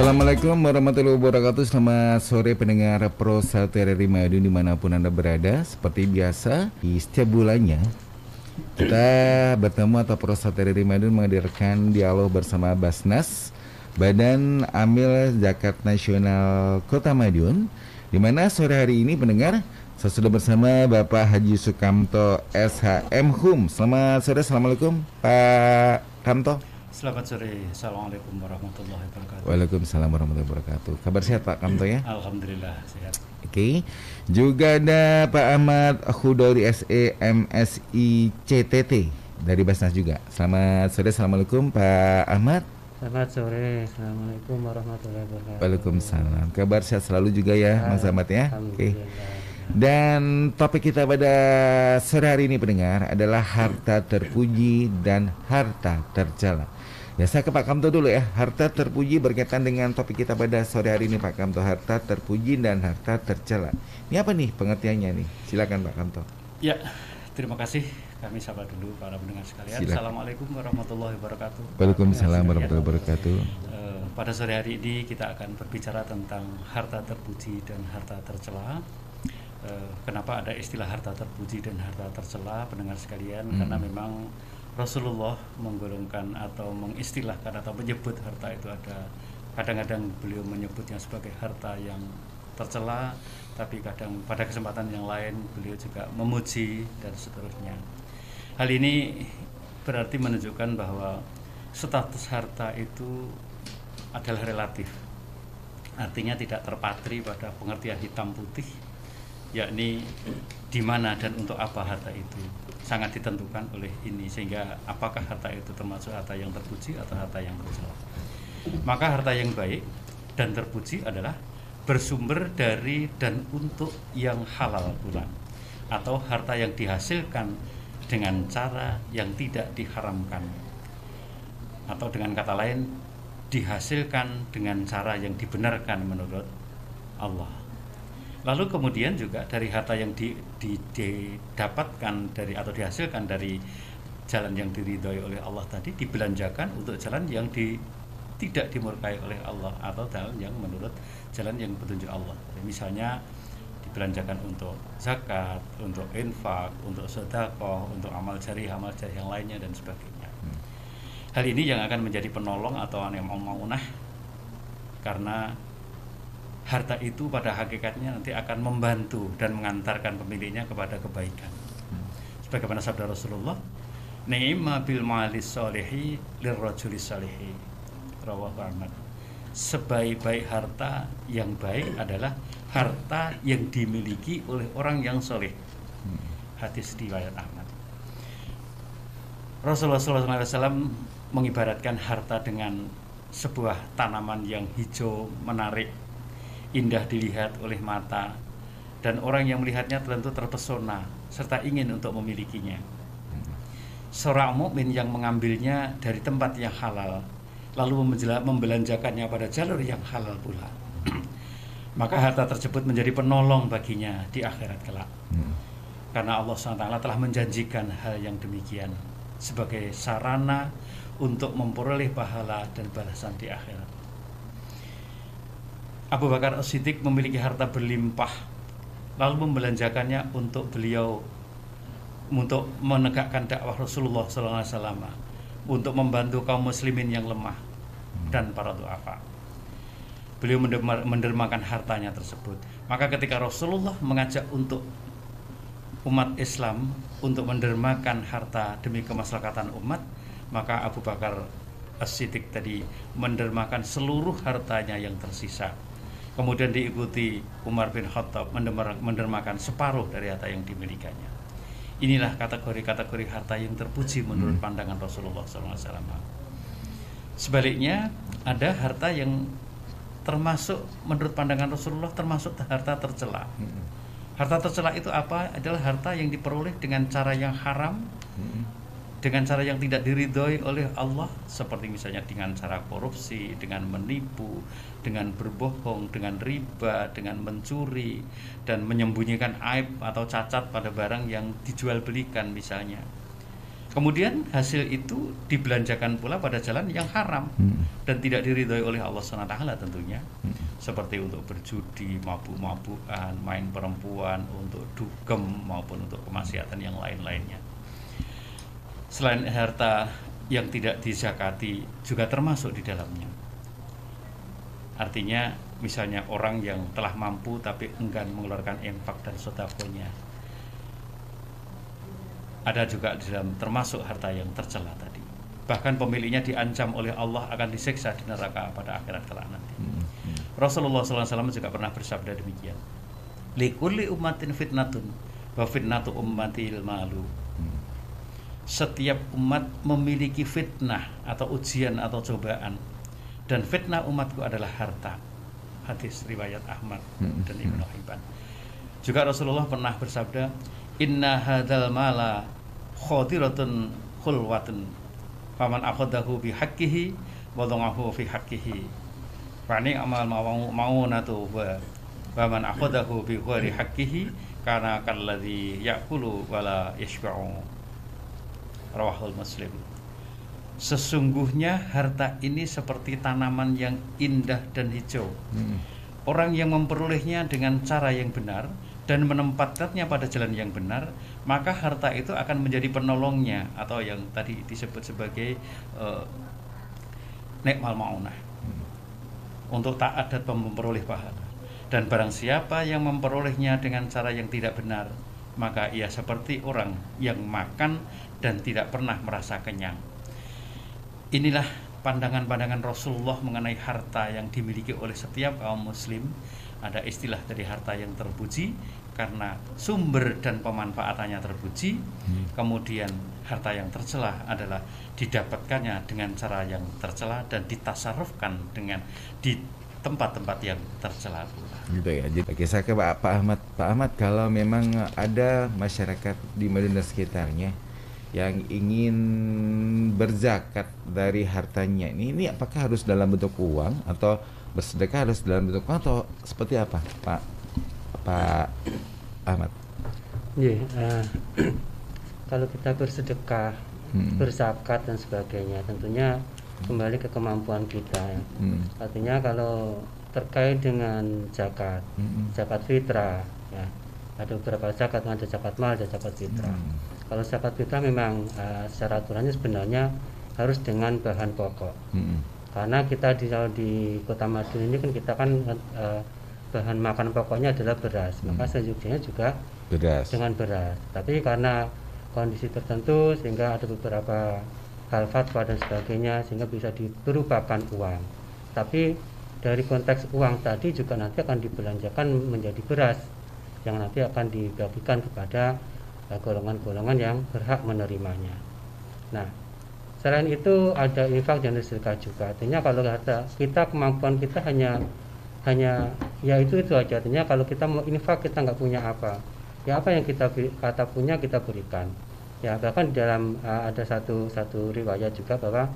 Assalamualaikum warahmatullahi wabarakatuh. Selamat sore pendengar Pro 1 RRI Madiun dimanapun Anda berada. Seperti biasa di setiap bulannya kita bertemu atau Pro 1 RRI Madiun menghadirkan dialog bersama Basnas, Badan Amil Zakat Nasional Kota Madiun, di mana sore hari ini pendengar saya sudah bersama Bapak Haji Sukamto SHM Hum. Selamat sore, Assalamualaikum Pak Kamto. Selamat sore, Assalamualaikum warahmatullahi wabarakatuh. Waalaikumsalam warahmatullahi wabarakatuh. Kabar sehat Pak Kamto ya? Alhamdulillah sehat. Oke. Juga ada Pak Ahmad Khudauri SE MSI CTT dari Basnas juga. Selamat sore, Assalamualaikum Pak Ahmad. Selamat sore, Assalamualaikum warahmatullahi wabarakatuh. Waalaikumsalam. Kabar sehat selalu juga ya Mas Ahmad ya? Oke. Alhamdulillah. Dan topik kita pada sore hari ini pendengar adalah harta terpuji dan harta tercela. Ya, saya ke Pak Kamto dulu ya. Harta terpuji berkaitan dengan topik kita pada sore hari ini Pak Kamto. Harta terpuji dan harta tercela. Ini apa nih pengertiannya nih? Silakan Pak Kamto. Ya, terima kasih. Kami sapa dulu para pendengar sekalian. Silakan. Assalamualaikum warahmatullahi wabarakatuh. Waalaikumsalam warahmatullahi wabarakatuh. Pada sore hari ini kita akan berbicara tentang harta terpuji dan harta tercela. Kenapa ada istilah harta terpuji dan harta tercela, pendengar sekalian? Karena memang Rasulullah menggolongkan atau mengistilahkan atau menyebut harta itu ada, kadang-kadang beliau menyebutnya sebagai harta yang tercela, tapi kadang pada kesempatan yang lain beliau juga memuji dan seterusnya. Hal ini berarti menunjukkan bahwa status harta itu adalah relatif, artinya tidak terpatri pada pengertian hitam putih, yakni di mana dan untuk apa harta itu sangat ditentukan oleh ini, sehingga apakah harta itu termasuk harta yang terpuji atau harta yang tercela. Maka harta yang baik dan terpuji adalah bersumber dari dan untuk yang halal pula, atau harta yang dihasilkan dengan cara yang tidak diharamkan, atau dengan kata lain dihasilkan dengan cara yang dibenarkan menurut Allah. Lalu kemudian juga dari harta yang didapatkan dari atau dihasilkan dari jalan yang diridhoi oleh Allah tadi dibelanjakan untuk jalan yang tidak dimurkai oleh Allah, atau jalan yang menurut jalan yang petunjuk Allah. Misalnya dibelanjakan untuk zakat, untuk infak, untuk sedekah, untuk amal jariah yang lainnya dan sebagainya. Hal ini yang akan menjadi penolong atau maunah, karena harta itu pada hakikatnya nanti akan membantu dan mengantarkan pemiliknya kepada kebaikan. Sebagaimana sabda Rasulullah, "Ni'ma bil malis sholihi lirrajulis sholihi." Rawahu Ahmad. Sebaik-baik harta yang baik adalah harta yang dimiliki oleh orang yang soleh. Hadis riwayat Ahmad. Rasulullah SAW mengibaratkan harta dengan sebuah tanaman yang hijau menarik, indah dilihat oleh mata, dan orang yang melihatnya tentu terpesona serta ingin untuk memilikinya. Seorang mukmin yang mengambilnya dari tempat yang halal lalu membelanjakannya pada jalur yang halal pula, maka harta tersebut menjadi penolong baginya di akhirat kelak. Karena Allah SWT telah menjanjikan hal yang demikian sebagai sarana untuk memperoleh pahala dan balasan di akhirat. Abu Bakar As-Siddiq memiliki harta berlimpah, lalu membelanjakannya untuk beliau, untuk menegakkan dakwah Rasulullah SAW, untuk membantu kaum muslimin yang lemah dan para du'afa. Beliau mendermakan hartanya tersebut. Maka ketika Rasulullah mengajak untuk umat Islam untuk mendermakan harta demi kemaslahatan umat, maka Abu Bakar As-Siddiq tadi mendermakan seluruh hartanya yang tersisa. Kemudian diikuti Umar bin Khattab mendermakan separuh dari harta yang dimilikannya. Inilah kategori-kategori harta yang terpuji menurut pandangan Rasulullah SAW. Sebaliknya, ada harta yang termasuk menurut pandangan Rasulullah termasuk harta tercela. Harta tercela itu apa? Adalah harta yang diperoleh dengan cara yang haram, dengan cara yang tidak diridhoi oleh Allah, seperti misalnya dengan cara korupsi, dengan menipu, dengan berbohong, dengan riba, dengan mencuri, dan menyembunyikan aib atau cacat pada barang yang dijual belikan misalnya. Kemudian hasil itu dibelanjakan pula pada jalan yang haram dan tidak diridhoi oleh Allah SWT tentunya, seperti untuk berjudi, mabuk-mabukan, main perempuan, untuk dugem maupun untuk kemaksiatan yang lain-lainnya. Selain harta yang tidak dizakati juga termasuk di dalamnya. Artinya misalnya orang yang telah mampu tapi enggan mengeluarkan infak dan sedekahnya, ada juga di dalam termasuk harta yang tercela tadi. Bahkan pemiliknya diancam oleh Allah akan disiksa di neraka pada akhirat kelak nanti. Rasulullah SAW juga pernah bersabda demikian. Likulli ummatin fitnatun wa fitnatu ummatil malu. Setiap umat memiliki fitnah atau ujian atau cobaan, dan fitnah umatku adalah harta. Hadis riwayat Ahmad dan Ibnu Hibban. Juga Rasulullah pernah bersabda, inna hadzal mala khadiratun khulwatun faman akhadahu bi haqqihi wa dhangahu fi haqqihi wa ni'mal maunatu wa man akhadahu bi ghairi haqqihi kana kalladzi ya'kulu wala yashba'u. Rawahul Muslim. Sesungguhnya harta ini seperti tanaman yang indah dan hijau. Orang yang memperolehnya dengan cara yang benar dan menempatkannya pada jalan yang benar, maka harta itu akan menjadi penolongnya, atau yang tadi disebut sebagai ni'mal maunah, untuk taat dan memperoleh pahala. Dan barang siapa yang memperolehnya dengan cara yang tidak benar, maka ia seperti orang yang makan dan tidak pernah merasa kenyang. Inilah pandangan-pandangan Rasulullah mengenai harta yang dimiliki oleh setiap kaum muslim. Ada istilah dari harta yang terpuji karena sumber dan pemanfaatannya terpuji. Kemudian harta yang tercela adalah didapatkannya dengan cara yang tercela dan ditasarrufkan dengan di tempat-tempat yang tercela pula. Gitu ya. Jadi kisah ke Pak Ahmad. Pak Ahmad, kalau memang ada masyarakat di Madinah sekitarnya yang ingin berzakat dari hartanya, ini apakah harus dalam bentuk uang atau bersedekah harus dalam bentuk uang atau seperti apa, Pak Ahmad? Kalau kita bersedekah, berzakat dan sebagainya, tentunya kembali ke kemampuan kita ya. Artinya kalau terkait dengan zakat, zakat fitrah ya, ada beberapa zakat, ada zakat mal, ada zakat fitrah. Kalau zakat fitrah memang secara aturannya sebenarnya harus dengan bahan pokok. Karena kita di Kota Madiun ini kan kita kan bahan makan pokoknya adalah beras, maka seyogyanya juga beras. Dengan beras. Tapi karena kondisi tertentu sehingga ada beberapa hal fatwa dan sebagainya sehingga bisa diberubahkan uang. Tapi dari konteks uang tadi juga nanti akan dibelanjakan menjadi beras yang nanti akan dibagikan kepada golongan-golongan yang berhak menerimanya. Nah, selain itu ada infak dan sedekah juga. Artinya kalau kita kemampuan kita hanya ya itu aja. Artinya kalau kita mau infak kita nggak punya apa, ya apa yang kita punya kita berikan. Ya bahkan dalam ada satu riwayat juga bahwa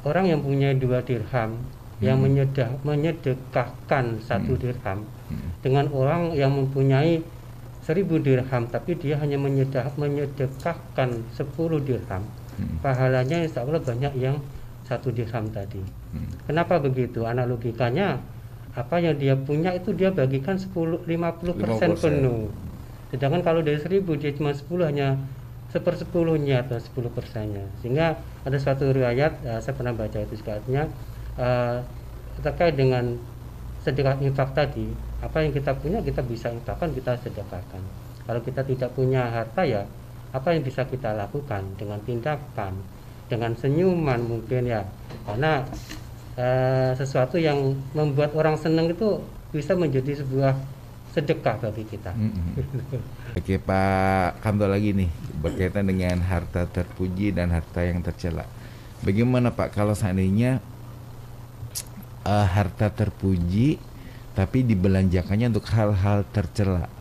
orang yang punya 2 dirham yang menyedekahkan 1 dirham dengan orang yang mempunyai 1000 dirham tapi dia hanya menyedekahkan 10 dirham, pahalanya insya Allah banyak yang 1 dirham tadi. Kenapa begitu? Analogikanya apa yang dia punya itu dia bagikan 50% penuh. Sedangkan kalau dari 1000 dia cuma 10 hanya 1/10-nya atau 10%-nya. Sehingga ada suatu riwayat saya pernah baca itu juga, artinya terkait dengan sedekah infak tadi, apa yang kita punya kita bisa infakkan, kita sedekahkan. Kalau kita tidak punya harta ya apa yang bisa kita lakukan dengan tindakan, dengan senyuman mungkin ya, karena sesuatu yang membuat orang senang itu bisa menjadi sebuah sedekah bagi kita. Oke Pak Kamto lagi nih berkaitan dengan harta terpuji dan harta yang tercela. Bagaimana Pak kalau seandainya harta terpuji tapi dibelanjakannya untuk hal-hal tercela,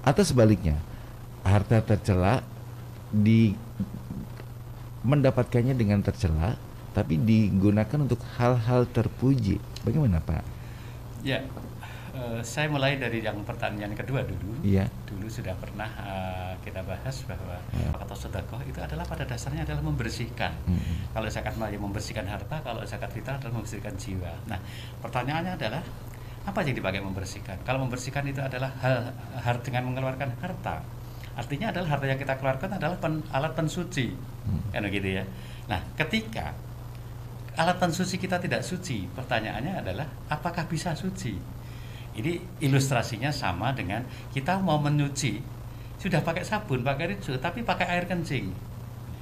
atau sebaliknya harta tercela mendapatkannya dengan tercela tapi digunakan untuk hal-hal terpuji, bagaimana Pak? Ya, saya mulai dari yang pertanyaan kedua dulu. Iya. Dulu sudah pernah kita bahas bahwa atau sedekah itu adalah pada dasarnya adalah membersihkan. Kalau zakat mal ya membersihkan harta, kalau zakat fitrah adalah membersihkan jiwa. Nah, pertanyaannya adalah apa yang dipakai membersihkan? Kalau membersihkan itu adalah hal dengan mengeluarkan harta, artinya adalah harta yang kita keluarkan adalah alat pensuci, kan begitu ya. Nah, ketika alat pensuci kita tidak suci, pertanyaannya adalah apakah bisa suci? Ini ilustrasinya sama dengan kita mau menyuci, sudah pakai sabun, pakai rinso, tapi pakai air kencing.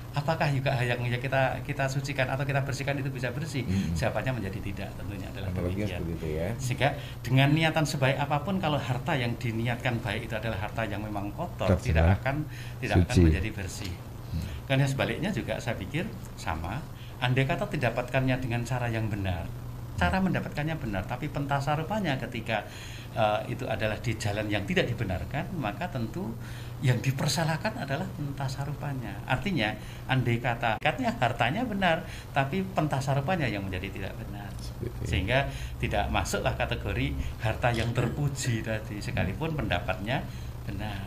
Apakah juga yang kita sucikan atau kita bersihkan itu bisa bersih? Jawabannya menjadi tidak, tentunya adalah demikian. Ya. Sehingga dengan niatan sebaik apapun, kalau harta yang diniatkan baik itu adalah harta yang memang kotor, tidak akan menjadi bersih. Karena sebaliknya juga saya pikir sama. Andai kata didapatkannya dengan cara yang benar, cara mendapatkannya benar, tapi pentasarufannya ketika itu adalah di jalan yang tidak dibenarkan, maka tentu yang dipersalahkan adalah pentasarufannya. Artinya, andai kata katanya hartanya benar, tapi pentasarufannya yang menjadi tidak benar, sehingga tidak masuklah kategori harta yang terpuji tadi, sekalipun pendapatnya benar.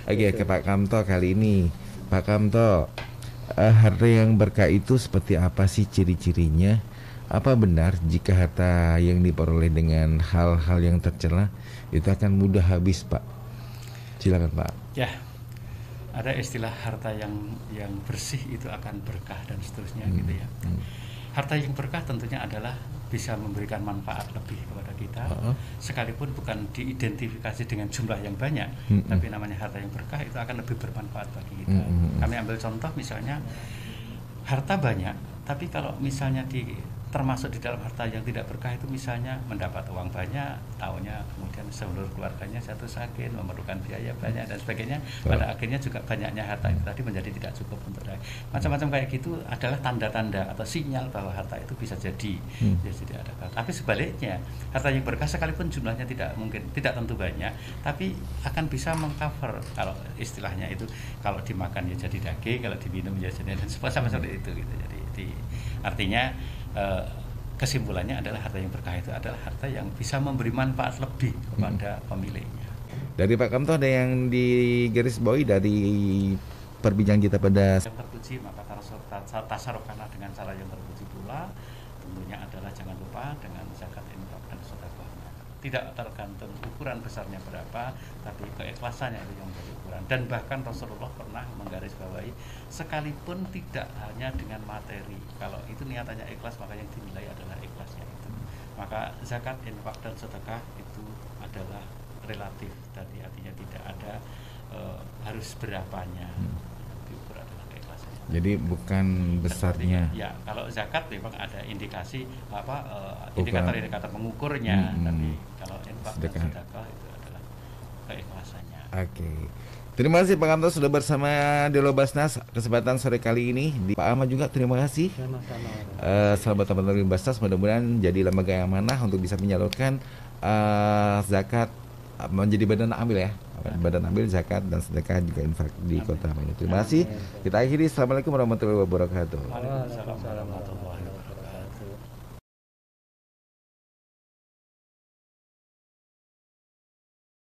Oke, ke Pak Kamto kali ini. Pak Kamto, harta yang berkah itu seperti apa sih ciri-cirinya? Apa benar jika harta yang diperoleh dengan hal-hal yang tercela itu akan mudah habis, Pak? Silakan, Pak. Ya, ada istilah harta yang bersih itu akan berkah dan seterusnya gitu ya. Harta yang berkah tentunya adalah bisa memberikan manfaat lebih kepada kita, sekalipun bukan diidentifikasi dengan jumlah yang banyak, tapi namanya harta yang berkah itu akan lebih bermanfaat bagi kita. Kami ambil contoh misalnya harta banyak, tapi kalau misalnya termasuk di dalam harta yang tidak berkah itu misalnya mendapat uang banyak, tahunnya kemudian seluruh keluarganya jatuh sakit, memerlukan biaya banyak dan sebagainya, pada akhirnya juga banyaknya harta itu tadi menjadi tidak cukup untuk macam-macam kayak gitu adalah tanda-tanda atau sinyal bahwa harta itu bisa jadi tidak ada. Tapi sebaliknya, harta yang berkah sekalipun jumlahnya tidak tentu banyak, tapi akan bisa mengcover, kalau istilahnya itu kalau dimakan ya jadi daging, kalau diminum ya jadi, dan seperti itu gitu. Jadi artinya kesimpulannya adalah harta yang berkah itu adalah harta yang bisa memberi manfaat lebih kepada pemiliknya. Dari Pak Kamto ada yang digarisbawahi dari perbincangan kita pada yang terpuji, maka tasarrufkanlah dengan cara yang terpuji pula. Tentunya adalah jangan lupa dengan zakat, infak dan sedekah. Tidak tergantung ukuran besarnya berapa, tapi keikhlasannya itu yang menjadi ukuran. Dan bahkan Rasulullah pernah menggarisbawahi, sekalipun tidak hanya dengan materi, kalau itu niatannya ikhlas, maka yang dinilai adalah ikhlasnya itu. Maka zakat, infak dan sedekah itu adalah relatif, tadi artinya tidak ada harus berapanya. Diukur adalah keikhlasannya. Jadi bukan besarnya. Ya, kalau zakat memang ada indikasi indikator-indikator mengukurnya, tapi kalau infak dan sedekah itu adalah keikhlasannya. Oke. Terima kasih Pak Kamto sudah bersama Delo Basnas kesempatan sore kali ini. Pak Ahmad juga terima kasih. Sahabat teman-teman Basnas, mudah-mudahan jadi lembaga yang amanah untuk bisa menyalurkan zakat menjadi badan amil ya. Badan amil zakat dan sedekah juga infak di Kota Madiun. Terima kasih. Kita akhiri. Assalamualaikum warahmatullahi wabarakatuh. Waalaikumsalam warahmatullahi wabarakatuh.